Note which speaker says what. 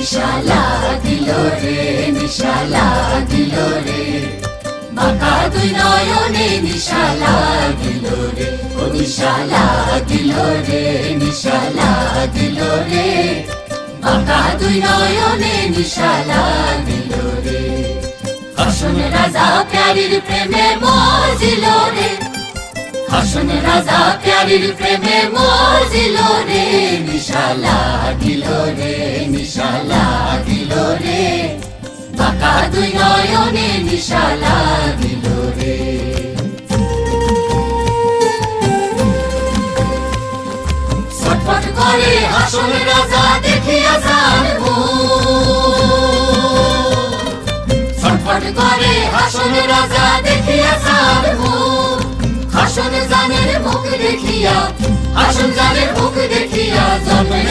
Speaker 1: নিশালা দিল রে, নিশালা দিল রে, বাঁকা দুই নয়নে নিশালা দিল রে, ও নিশালা দিল রে, নিশালা দিল রে, বাঁকা দুই নয়নে নিশালা দিল রে। হাসন রাজা প্যারির প্রেমে মজিল রে, হাসন রাজা প্যারির প্রেমে মজিল রে, নিশালা দিল রে, নিশালা দিল রে, বাঁকা দুই নয়নে নিশালা দিল রে। ছটফট করে হাসন রাজা দেখিয়া যার ছটফট করে হাসন রাজা দেখিয়া যার হাসন জানের মুখ দেখিয়া, হাসন জানের মুখ দেখিয়া জন্মের